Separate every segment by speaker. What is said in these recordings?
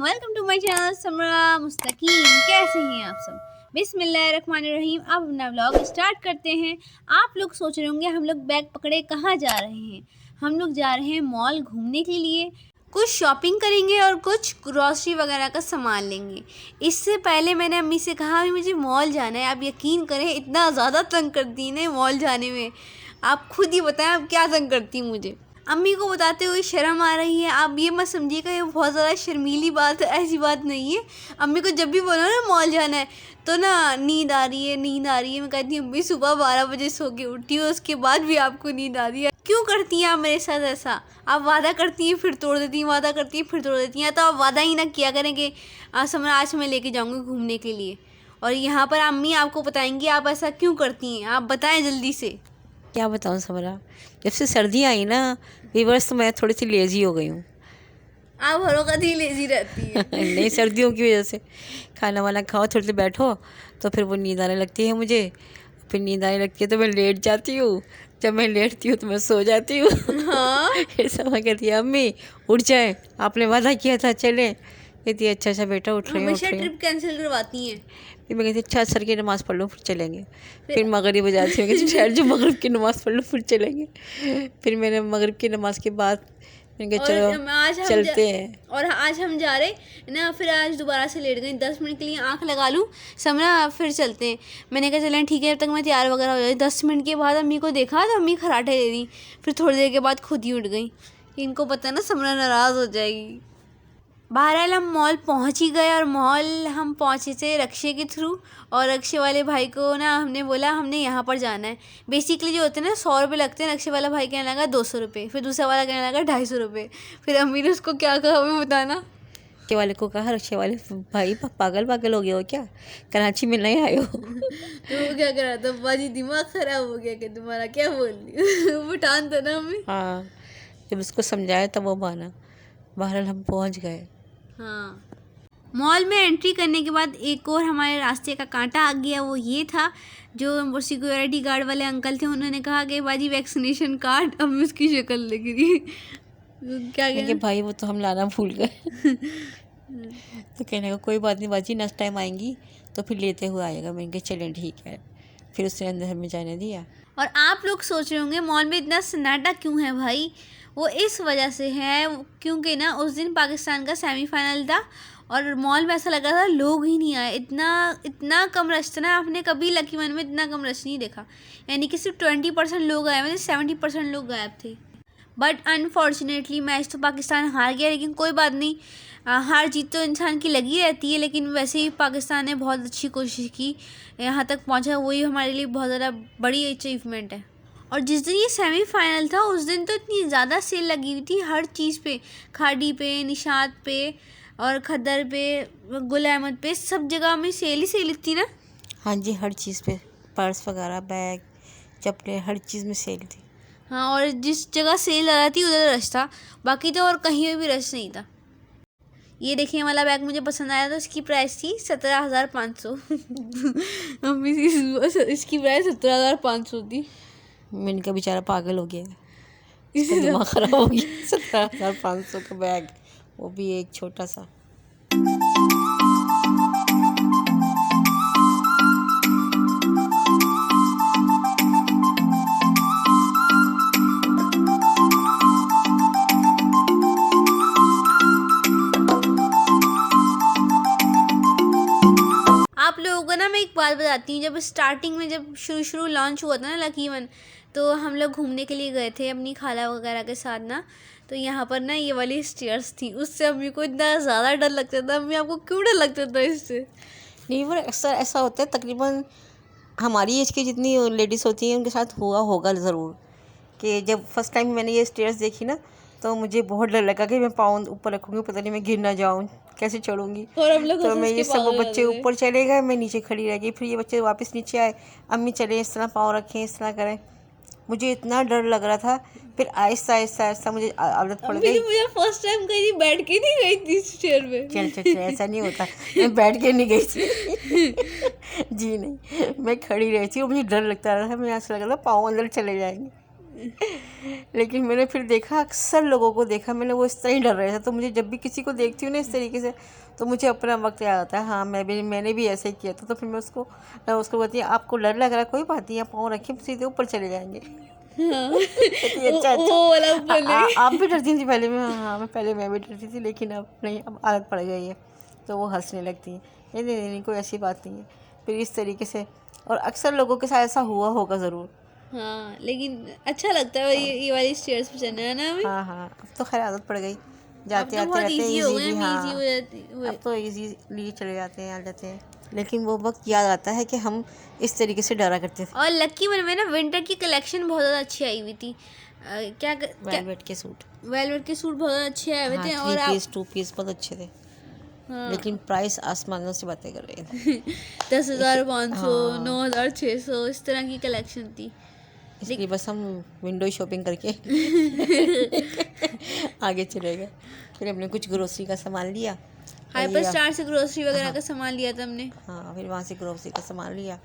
Speaker 1: Welcome to my channel Samra Mustaqeem. कैसे हैं आप सब? बिस्मिल्लाहिर्रहमानिर्रहीम। अब अपना व्लॉग स्टार्ट करते हैं। आप लोग सोच रहे होंगे हम लोग बैग पकड़े कहाँ जा रहे हैं। हम लोग जा रहे हैं मॉल घूमने के लिए, कुछ शॉपिंग करेंगे और कुछ ग्रॉसरी वगैरह का सामान लेंगे। इससे पहले मैंने अम्मी से कहा अभी मुझे मॉल जाना है। आप यकीन करें इतना ज़्यादा तंग करती हैं मॉल जाने में। आप खुद ही बताएं आप क्या तंग करती हैं मुझे। अम्मी को बताते हुए शर्म आ रही है। आप ये मत समझिएगा ये बहुत ज़्यादा शर्मीली बात है, ऐसी बात नहीं है। अम्मी को जब भी बोलो ना मॉल जाना है तो ना नींद आ रही है नींद आ रही है। मैं कहती हूँ अम्मी सुबह 12 बजे सो के उठी हूँ, उसके बाद भी आपको नींद आ रही है। क्यों करती हैं आप मेरे साथ ऐसा? आप वादा करती हैं फिर तोड़ देती हैं, वादा करती हैं फिर तोड़ देती हैं। तो आप वादा ही ना किया करें कि समरा आज मैं लेके जाऊँगी घूमने के लिए। और यहाँ पर अम्मी आपको बताएंगी आप ऐसा क्यों करती हैं। आप बताएं जल्दी से।
Speaker 2: क्या बताऊँ समरा, जब से सर्दी आई ना वीवर्स तो मैं थोड़ी सी लेज़ी हो गई हूँ।
Speaker 1: आप हर वक्त ही लेजी रहती है।
Speaker 2: नहीं, सर्दियों की वजह से खाना वाना खाओ थोड़ी देर बैठो तो फिर वो नींद आने लगती है मुझे। फिर नींद आने लगती है तो मैं लेट जाती हूँ। जब मैं लेटती हूँ तो मैं सो जाती हूँ।
Speaker 1: हाँ
Speaker 2: फिर समय कहती है अम्मी उठ जाए, आपने वादा किया था चले। कहती है अच्छा बेटा उठ रही हूँ।
Speaker 1: हमेशा ट्रिप कैंसिल करवाती हैं।
Speaker 2: फिर मैं कहती अच्छा सर की नमाज़ पढ़ लो फिर चलेंगे। फिर मगरिब हो जाती है, कहती ठहर जो मगरिब की नमाज़ पढ़ लो फिर चलेंगे। फिर मैंने मगरिब की नमाज़ के बाद मैंने कहा चलो
Speaker 1: आज हम
Speaker 2: चलते हैं।
Speaker 1: और आज हम जा रहे ना, फिर आज दोबारा से लेट गई। 10 मिनट के लिए आंख लगा लूँ समरा फिर चलते हैं। मैंने कहा चलें ठीक है, जब तक मैं तैयार वगैरह हो जाती। 10 मिनट के बाद अम्मी को देखा तो अम्मी खराटे दे दी। फिर थोड़ी देर के बाद खुद ही उठ गई। इनको पता है ना समरा नाराज़ हो जाएगी। बहरहाल हम मॉल पहुंच ही गए और मॉल हम पहुंचे थे रक्शे के थ्रू। और रक्शे वाले भाई को ना हमने बोला हमने यहाँ पर जाना है। बेसिकली जो होते हैं ना 100 रुपये लगते हैं। रक्शे वाला भाई कहने लगा 200 रुपये, फिर दूसरा वाला कहने लगा 250 रुपये। फिर अम्मी ने उसको क्या कहा हमें बताना।
Speaker 2: रक्शे वाले को कहा रक्शे वाले भाई पागल हो गया हो क्या, कराची में नहीं आए हो?
Speaker 1: तो वो क्या करा था बाजी, दिमाग ख़राब हो गया कि तुम्हारा क्या बोल रही वो ठान था ना हमें।
Speaker 2: हाँ, जब उसको समझाया तब वो माना। बहरहाल हम पहुँच गए।
Speaker 1: हाँ, मॉल में एंट्री करने के बाद एक और हमारे रास्ते का कांटा आ गया। वो ये था जो सिक्योरिटी गार्ड वाले अंकल थे, उन्होंने कहा कि बाजी वैक्सीनेशन कार्ड। अब उसकी शक्ल लग रही क्या
Speaker 2: कि भाई वो तो हम लाना भूल गए। तो कहने का कोई बात नहीं बाजी, नेक्स्ट टाइम आएंगी तो फिर लेते हुए आएगा। मैंने कहा चलें ठीक है। फिर उसने अंदर में जाने दिया।
Speaker 1: और आप लोग सोच रहे होंगे मॉल में इतना सन्नाटा क्यों है भाई। वो इस वजह से है क्योंकि ना उस दिन पाकिस्तान का सेमीफाइनल था और मॉल में ऐसा लग रहा था लोग ही नहीं आए। इतना कम रश था ना, आपने कभी लकी वन में इतना कम रश नहीं देखा। यानी कि सिर्फ 20% लोग आए, मतलब 70% लोग गायब थे। बट अनफॉर्चुनेटली मैच तो पाकिस्तान हार गया, लेकिन कोई बात नहीं। हार जीत तो इंसान की लगी रहती है, लेकिन वैसे ही पाकिस्तान ने बहुत अच्छी कोशिश की, यहाँ तक पहुँचा। वही हमारे लिए बहुत ज़्यादा बड़ी अचीवमेंट है। और जिस दिन ये सेमीफाइनल था उस दिन तो इतनी ज़्यादा सेल लगी हुई थी हर चीज़ पे, खाड़ी पे, निशात पे और खद्दर पे, गुल अहमद पे, सब जगह में सेल ही सेल थी ना।
Speaker 2: हाँ जी, हर चीज़ पे, पर्स वगैरह, बैग, चप्पलें, हर चीज़ में सेल थी।
Speaker 1: हाँ, और जिस जगह सेल लगा थी उधर रश था, बाकी तो और कहीं भी रश नहीं था। ये देखिए वाला बैग मुझे पसंद आया, तो इसकी प्राइस थी 17,500। अम्मी इसकी प्राइस 17,500 थी।
Speaker 2: मैंने कहा बेचारा पागल हो गया, इसका दिमाग ख़राब हो गया। 17,500 का बैग, वो भी एक छोटा सा।
Speaker 1: आप लोगों को ना मैं एक बात बताती हूँ। जब स्टार्टिंग में जब शुरू लॉन्च हुआ था ना लकी वन, तो हम लोग घूमने के लिए गए थे अपनी खाला वगैरह के साथ ना। तो यहाँ पर ना ये वाली स्टेयर्स थी, उससे अम्मी को इतना ज़्यादा डर लगता था। अम्मी आपको क्यों डर लगता था इससे?
Speaker 2: नहीं, वो अक्सर ऐसा होता है, तकरीबन हमारी एज की जितनी लेडीज़ होती हैं उनके साथ हुआ होगा ज़रूर, कि जब फर्स्ट टाइम मैंने ये स्टेयर्स देखी ना तो मुझे बहुत डर लगा कि मैं पाँव ऊपर रखूँगी, पता नहीं मैं गिर ना जाऊँ, कैसे चढ़ूँगी।
Speaker 1: और हम लोग
Speaker 2: तो मैं ये सब बच्चे ऊपर चले गए, मैं नीचे खड़ी रह गई। फिर ये बच्चे वापस नीचे आए, अम्मी चले इस तरह पाँव रखें, इस तरह करें। मुझे इतना डर लग रहा था। फिर आहिस्ता आहिस्ता आहिस्ता मुझे आदत पड़ गई।
Speaker 1: मुझे फर्स्ट टाइम कहीं बैठ के नहीं गई थी इस चेयर पे।
Speaker 2: चल ऐसा नहीं होता, मैं बैठ के नहीं गई थी। जी नहीं, मैं खड़ी रही थी और मुझे डर लगता रहा था। मुझे ऐसा लग रहा था पाँव अंदर चले जाएंगे। लेकिन मैंने फिर देखा, अक्सर लोगों को देखा मैंने, वो इस तरह ही डर रहे थे। तो मुझे जब भी किसी को देखती हूँ ना इस तरीके से, तो मुझे अपना वक्त याद आता है। हाँ, मैंने भी ऐसे ही किया था। तो फिर मैं उसको बोलती हूँ, आपको डर लग रहा है, कोई बात नहीं, आप पाँव रखिए, सीधे ऊपर चले जाएंगे।
Speaker 1: हाँ।
Speaker 2: कहती है, अच्छा
Speaker 1: वो वाला बोले।
Speaker 2: आप भी डरती थी पहले में? हाँ, मैं भी डरती थी, लेकिन अब नहीं, अब आदत पड़ गई है। तो वो हंसने लगती है, नहीं नहीं नहीं, कोई ऐसी बात नहीं है। फिर इस तरीके से, और अक्सर लोगों के साथ ऐसा हुआ होगा ज़रूर।
Speaker 1: हाँ, लेकिन अच्छा लगता है ये वाली स्टेयर्स पे चलना, है ना अभी?
Speaker 2: हाँ हाँ, अब तो खैर आदत पड़ गई,
Speaker 1: अब
Speaker 2: जाते
Speaker 1: तो
Speaker 2: आते
Speaker 1: बहुत
Speaker 2: रहते हैं
Speaker 1: इजी हो गए,
Speaker 2: इजीली।
Speaker 1: हम इजी
Speaker 2: हाँ,
Speaker 1: हो जाती
Speaker 2: अब तो इजीली चले जाते हैं, आ जाते हैं। लेकिन वो वक्त याद आता है कि हम इस तरीके से डरा करते थे।
Speaker 1: और लकी वन में ना विंटर की कलेक्शन बहुत ज़्यादा अच्छी आई हुई थी। क्या
Speaker 2: वेलवेट के सूट,
Speaker 1: वेलवेट के सूट बहुत अच्छे आए हुए
Speaker 2: हाँ,
Speaker 1: थे।
Speaker 2: 3
Speaker 1: और आप
Speaker 2: पीस 2 पीस बहुत अच्छे थे।
Speaker 1: हाँ,
Speaker 2: लेकिन प्राइस आसमानों से बातें कर रहे थे।
Speaker 1: 10,500,
Speaker 2: हाँ,
Speaker 1: 9,600 इस तरह की कलेक्शन थी।
Speaker 2: इसलिए बस हम विंडो शॉपिंग करके आगे चले गए। फिर हमने कुछ ग्रोसरी का सामान लिया।
Speaker 1: हाइपर स्टार से ग्रोसरी वगैरह
Speaker 2: हाँ
Speaker 1: का सामान लिया था हमने।
Speaker 2: हाँ, फिर वहाँ से ग्रोसरी का सामान लिया,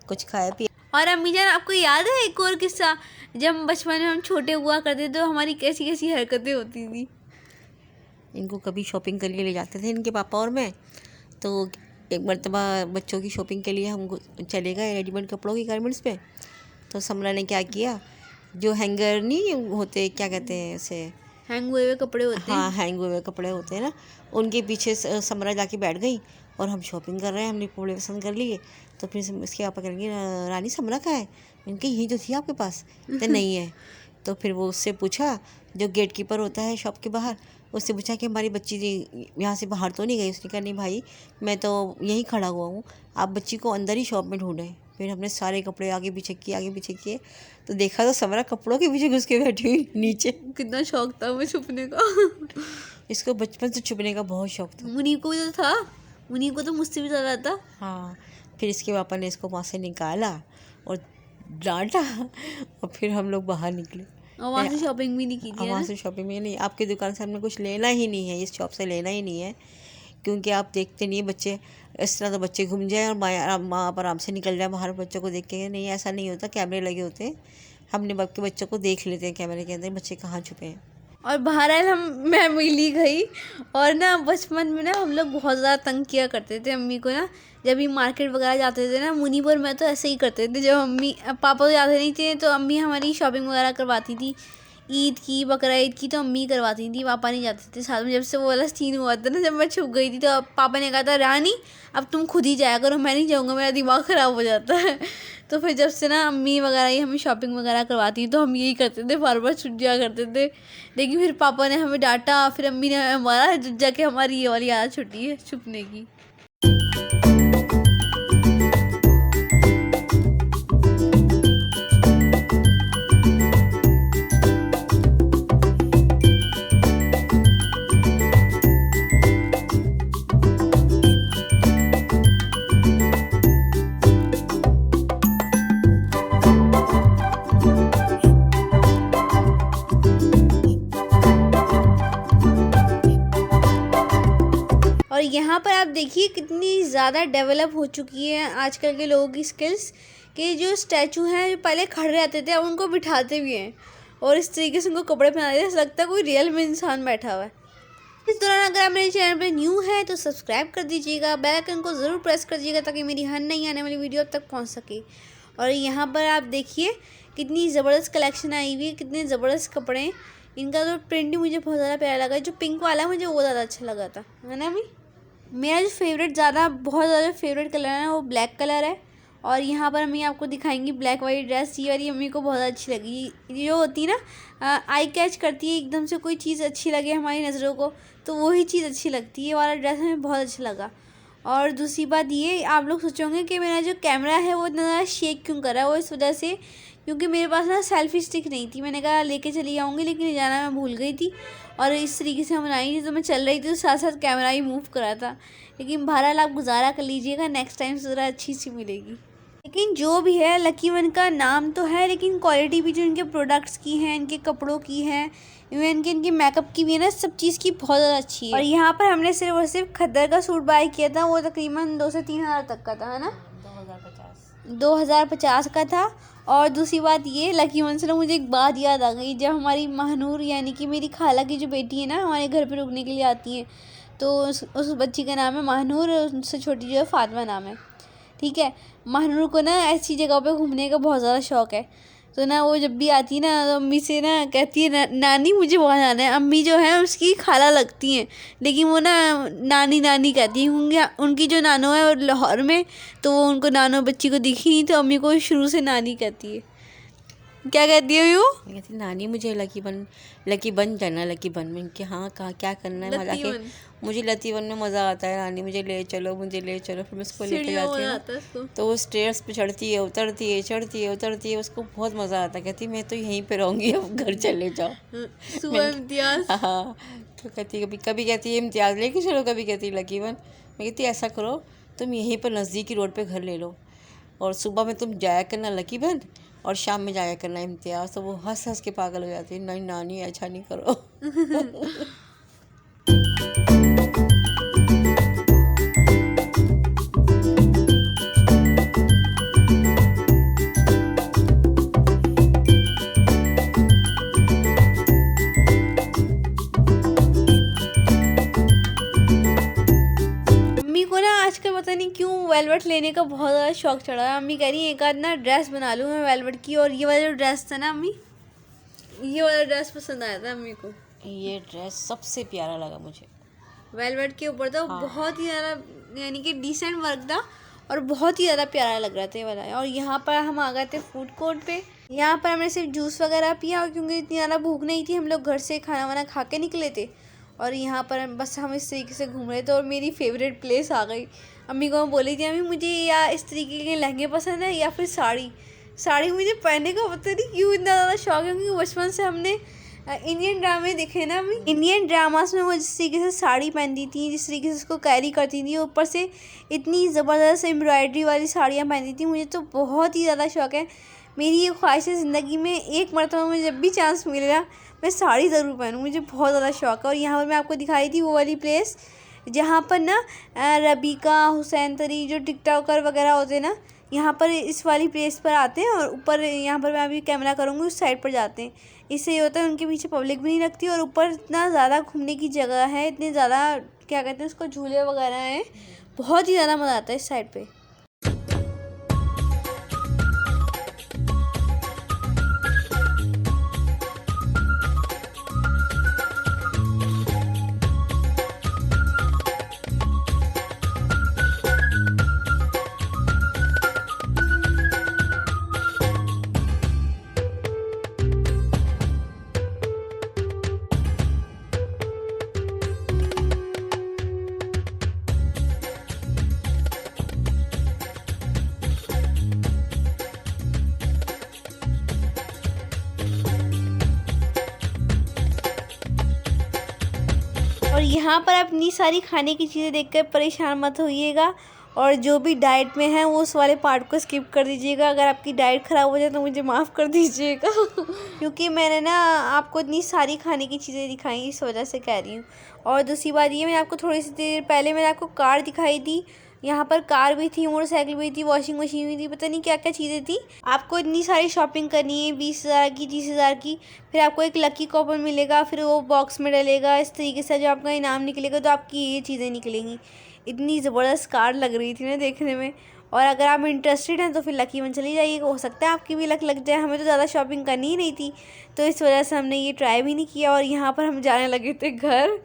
Speaker 2: कुछ खाया पिया।
Speaker 1: और अम्मी जान, आपको याद है एक और किस्सा, जब हम बचपन में हम छोटे हुआ करते तो हमारी कैसी कैसी हरकतें होती थी।
Speaker 2: इनको कभी शॉपिंग के लिए ले जाते थे इनके पापा और मैं। तो एक मरतबा बच्चों की शॉपिंग के लिए हम चले गए रेडीमेड कपड़ों की गारमेंट्स पे। तो समरा ने क्या किया, जो हैंगर नहीं होते, क्या कहते हैं उसे,
Speaker 1: हैंग हुए हुए कपड़े होते हैं।
Speaker 2: हाँ, हैंग हुए कपड़े होते हैं ना, उनके पीछे समरा जाके बैठ गई। और हम शॉपिंग कर रहे हैं, हमने कपड़े पसंद कर लिए। तो फिर इसके पापा कहेंगे, रानी समरा कहाँ है? इनकी यही तो थी आपके पास। तो नहीं है। तो फिर वो उससे पूछा, जो गेट कीपर होता है शॉप के बाहर, उससे पूछा कि हमारी बच्ची यहाँ से बाहर तो नहीं गई? उसने कहा, नहीं भाई, मैं तो यहीं खड़ा हुआ हूँ, आप बच्ची को अंदर ही शॉप में ढूंढें। फिर हमने सारे कपड़े आगे पीछे किए, तो देखा तो समरा कपड़ों के पीछे घुस के बैठी हुई नीचे।
Speaker 1: कितना शौक था हमें छुपने का।
Speaker 2: इसको बचपन से छुपने का बहुत शौक था।
Speaker 1: मुनीब को भी तो था, मुनीब को तो मुझसे भी ज़्यादा था।
Speaker 2: हाँ, फिर इसके पापा ने इसको वहाँ से निकाला और डांटा, और फिर हम लोग बाहर निकले।
Speaker 1: और वहाँ से शॉपिंग भी नहीं की थी, है
Speaker 2: वहाँ
Speaker 1: ना?
Speaker 2: से शॉपिंग में नहीं, आपकी दुकान से हमने कुछ लेना ही नहीं है, इस शॉप से लेना ही नहीं है। क्योंकि आप देखते नहीं बच्चे, इस तरह तो बच्चे घूम जाए और माँ आप आराम से निकल जाए बाहर, बच्चों को देख के। नहीं, ऐसा नहीं होता, कैमरे लगे होते हैं, हमने बाप के बच्चों को देख लेते हैं कैमरे के अंदर बच्चे कहाँ छुपे हैं।
Speaker 1: और बहरहाल मैं मिली गई। और ना बचपन में ना हम लोग बहुत ज़्यादा तंग किया करते थे अम्मी को ना। जब भी मार्केट वगैरह जाते थे ना, मुनीब और मैं तो ऐसे ही करते थे। जब पापा तो जाते नहीं थे तो अम्मी हमारी शॉपिंग वगैरह करवाती थी, ईद की, बकरा ईद की तो अम्मी करवाती थी, पापा नहीं जाते थे साथ में। जब से वो वाला सीन हुआ था ना, जब मैं छुप गई थी, तो पापा ने कहा था, रानी अब तुम खुद ही जाया करो, मैं नहीं जाऊँगा, मेरा दिमाग ख़राब हो जाता है। तो फिर जब से ना अम्मी वगैरह ही हमें शॉपिंग वगैरह करवाती तो हम यही करते थे, बार बार छुट जाया करते थे। लेकिन फिर पापा ने हमें डांटा, फिर अम्मी ने हमें मारा, जब जाके हमारी ये वाली आदत छुटी है छुपने की। और यहाँ पर आप देखिए कितनी ज़्यादा डेवलप हो चुकी है आजकल के लोगों की स्किल्स, कि जो स्टैचू हैं जो पहले खड़े रहते थे अब उनको बिठाते भी हैं और इस तरीके से उनको कपड़े पहना देते हैं, ऐसा लगता है कोई रियल में इंसान बैठा हुआ है। इस दौरान अगर आप मेरे चैनल पर न्यू है तो सब्सक्राइब कर दीजिएगा, बेल आइकन को ज़रूर प्रेस कर दीजिएगा ताकि मेरी हर नई आने वाली वीडियो अब तक पहुँच सके। और यहाँ पर आप देखिए कितनी ज़बरदस्त कलेक्शन आई हुई है, कितने ज़बरदस्त कपड़े हैं। इनका तो प्रिंट भी मुझे बहुत ज़्यादा प्यारा लगा, जो पिंक वाला है मुझे वो ज़्यादा अच्छा लगा था, है ना अभी? मेरा जो बहुत ज़्यादा फेवरेट कलर है वो ब्लैक कलर है। और यहाँ पर अम्मी आपको दिखाएंगी ब्लैक वाइट ड्रेस, ये वाली अम्मी को बहुत अच्छी लगी। जो होती है ना आई कैच करती है, एकदम से कोई चीज़ अच्छी लगे हमारी नज़रों को तो वही चीज़ अच्छी लगती है, ये वाला ड्रेस हमें बहुत अच्छा लगा। और दूसरी बात ये, आप लोग सोचोगे कि मेरा जो कैमरा है वो इतना ज़्यादा शेक क्यों कर रहा है, वो इस वजह से क्योंकि मेरे पास ना सेल्फी स्टिक नहीं थी। मैंने कहा लेके चली जाऊँगी, लेकिन ले जाना मैं भूल गई थी और इस तरीके से हम बनाई थी, तो मैं चल रही थी तो साथ साथ कैमरा ही मूव करा था। लेकिन बहरहाल आप गुजारा कर लीजिएगा, नेक्स्ट टाइम से ज़रा अच्छी सी मिलेगी। लेकिन जो भी है, लकी वन का नाम तो है, लेकिन क्वालिटी भी जो इनके प्रोडक्ट्स की है, इनके कपड़ों की है, इवन कि इनके मेकअप की भी है ना, सब चीज़ की बहुत ज़्यादा अच्छी है। और यहाँ पर हमने सिर्फ और सिर्फ खद्दर का सूट बाय किया था, वो तकरीबन 2 से 3 हज़ार तक का था, है ना? 2050 का था। और दूसरी बात ये, लकी वन से ना मुझे एक बात याद आ गई। जब हमारी महानूर यानी कि मेरी खाला की जो बेटी है ना, हमारे घर पे रुकने के लिए आती है, तो उस बच्ची का नाम है महानूर, उससे छोटी जो है फातिमा नाम है, ठीक है। महानूर को ना ऐसी जगह पे घूमने का बहुत ज़्यादा शौक़ है। तो ना वो जब भी आती है ना, तो अम्मी से ना कहती है नानी मुझे वहाँ जाना है। अम्मी जो है उसकी खाला लगती हैं, लेकिन वो ना नानी नानी कहती हैं, क्योंकि उनकी जो नानो है वो लाहौर में, तो वो उनको नानो बच्ची को दिखी नहीं, तो अम्मी को शुरू से नानी कहती है। क्या कहती है वो?
Speaker 2: कहती नानी मुझे लकी बन जाना, लकी बन में कि हाँ कहाँ क्या करना है मजा के, मुझे लकी बन में मज़ा आता है, नानी मुझे ले चलो मुझे ले चलो। फिर मैं उसको लेके जाती हूँ, तो वो स्टेयर्स पे चढ़ती है उतरती है चढ़ती है उतरती है, उसको बहुत मज़ा आता है। कहती मैं तो यहीं पे रहूँगी, अब घर चले जाओ।
Speaker 1: सुबह इम्तियाज़।
Speaker 2: हाँ, तो कहती कभी कहती है इम्तियाज़ लेके चलो, कभी कहती है लकी बन। मैं कहती ऐसा करो तुम यहीं पर नज़दीकी रोड पे घर ले लो, और सुबह में तुम जाया करना लकी बन, और शाम में जाया करना इम्तियाज़। तो वो हंस हंस के पागल हो जाती है, नहीं नानी अच्छा नहीं करो।
Speaker 1: अम्मी को ना आजकल पता नहीं क्यों वेलवेट लेने का बहुत ज़्यादा शौक चढ़ा है। अम्मी कह रही है एक आध ना ड्रेस बना लूँ मैं वेलवेट की। और ये वाला जो ड्रेस था ना अम्मी, ये वाला ड्रेस पसंद आया था अम्मी को।
Speaker 2: ये ड्रेस सबसे प्यारा लगा मुझे,
Speaker 1: वेलवेट के ऊपर था।
Speaker 2: हाँ।
Speaker 1: बहुत ही ज़्यादा यानी कि डिसेंट वर्क था, और बहुत ही ज़्यादा प्यारा लग रहा था ये वाला। और यहाँ पर हम आ गए थे फूड कोर्ट पे। यहाँ पर हमने सिर्फ जूस वगैरह पिया, और क्योंकि इतनी ज़्यादा भूख नहीं थी, हम लोग घर से खाना वाना खा के निकले थे, और यहाँ पर बस हम इस तरीके से घूम रहे थे। और मेरी फेवरेट प्लेस आ गई। अम्मी को मैं बोली थी अम्मी मुझे या इस तरीके के लहंगे पसंद है या फिर साड़ी मुझे पहनने का पता नहीं क्यों इतना ज़्यादा शौक है, क्योंकि बचपन से हमने इंडियन ड्रामे देखे ना अम्मी। इंडियन ड्रामास में वो जिस तरीके से साड़ी पहनती थी, जिस तरीके से उसको कैरी करती थी, ऊपर से इतनी ज़बरदस्त एम्ब्रॉयडरी वाली साड़ियाँ पहनती थी, मुझे तो बहुत ही ज़्यादा शौक है। मेरी ये ख्वाहिश है ज़िंदगी में, एक मरतबा मुझे जब भी चांस मिलेगा मैं साड़ी ज़रूर पहनूँ, मुझे बहुत ज़्यादा शौक है। और यहाँ पर मैं आपको दिखाई थी वो वाली प्लेस जहाँ पर ना रबीका हुसैन तरी जो टिकटॉकर वगैरह होते हैं ना, यहाँ पर इस वाली प्लेस पर आते हैं, और ऊपर यहाँ पर मैं अभी कैमरा करूँगी उस साइड पर जाते हैं। इससे ये होता है उनके पीछे पब्लिक भी नहीं लगती, और ऊपर इतना ज़्यादा घूमने की जगह है, इतने ज़्यादा क्या कहते हैं उसको झूले वगैरह हैं, बहुत ही ज़्यादा मज़ा आता है इस साइड पे। और यहाँ पर अपनी सारी खाने की चीज़ें देखकर परेशान मत होइएगा, और जो भी डाइट में है वो उस वाले पार्ट को स्किप कर दीजिएगा। अगर आपकी डाइट ख़राब हो जाए तो मुझे माफ़ कर दीजिएगा क्योंकि मैंने ना आपको इतनी सारी खाने की चीज़ें दिखाई, इस वजह से कह रही हूँ। और दूसरी बात ये, मैंने आपको थोड़ी सी देर पहले मैंने आपको कार दिखाई थी, यहाँ पर कार भी थी, मोटरसाइकिल भी थी, वॉशिंग मशीन भी थी, पता नहीं क्या क्या चीज़ें थी। आपको इतनी सारी शॉपिंग करनी है 20,000 की 30,000 की, फिर आपको एक लकी कूपन मिलेगा, फिर वो बॉक्स में डलेगा, इस तरीके से जो आपका इनाम निकलेगा तो आपकी ये चीज़ें निकलेंगी। इतनी ज़बरदस्त कार लग रही थी ना देखने में। और अगर आप इंटरेस्टेड हैं तो फिर लकी वन चली जाइए, हो सकता है आपकी भी लक लग जाए। हमें तो ज़्यादा शॉपिंग करनी ही नहीं थी, तो इस वजह से हमने ये ट्राई भी नहीं किया। और यहाँ पर हम जाने लगे थे घर,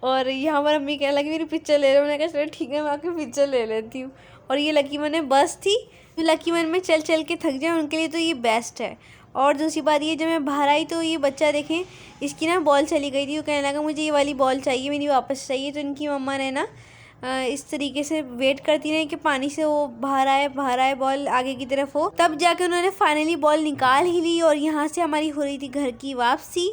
Speaker 1: और यहाँ पर अम्मी कहने लगी मेरी पिक्चर ले लो। मैंने कहा चलो ठीक है मैं आपकी पिक्चर ले लेती हूँ। और ये लकी वन में बस थी, तो लकी वन में चल चल के थक जाए उनके लिए तो ये बेस्ट है। और दूसरी बात ये, जब मैं बाहर आई तो ये बच्चा देखें, इसकी ना बॉल चली गई थी। वो कहने लगा मुझे ये वाली बॉल चाहिए, मेरी वापस चाहिए। तो इनकी मम्मा ने ना इस तरीके से वेट करती रही कि पानी से वो बाहर आए बॉल आगे की तरफ हो, तब जाके उन्होंने फाइनली बॉल निकाल ही ली। और यहाँ से हमारी हो रही थी घर की वापसी।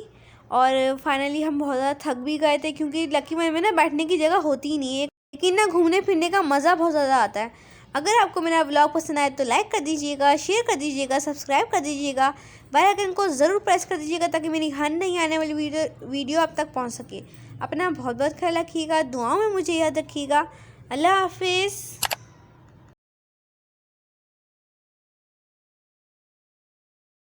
Speaker 1: और फाइनली हम बहुत ज़्यादा थक भी गए थे, क्योंकि लकी वन में ना बैठने की जगह होती ही नहीं है, लेकिन ना घूमने फिरने का मज़ा बहुत ज़्यादा आता है। अगर आपको मेरा व्लॉग पसंद आए तो लाइक कर दीजिएगा, शेयर कर दीजिएगा, सब्सक्राइब कर दीजिएगा, बेल आइकन को ज़रूर प्रेस कर दीजिएगा ताकि मेरी हर नई आने वाली वीडियो आप तक पहुंच सके। अपना बहुत बहुत ख्याल रखिएगा, दुआओं में मुझे याद रखिएगा। अल्लाह हाफिज़।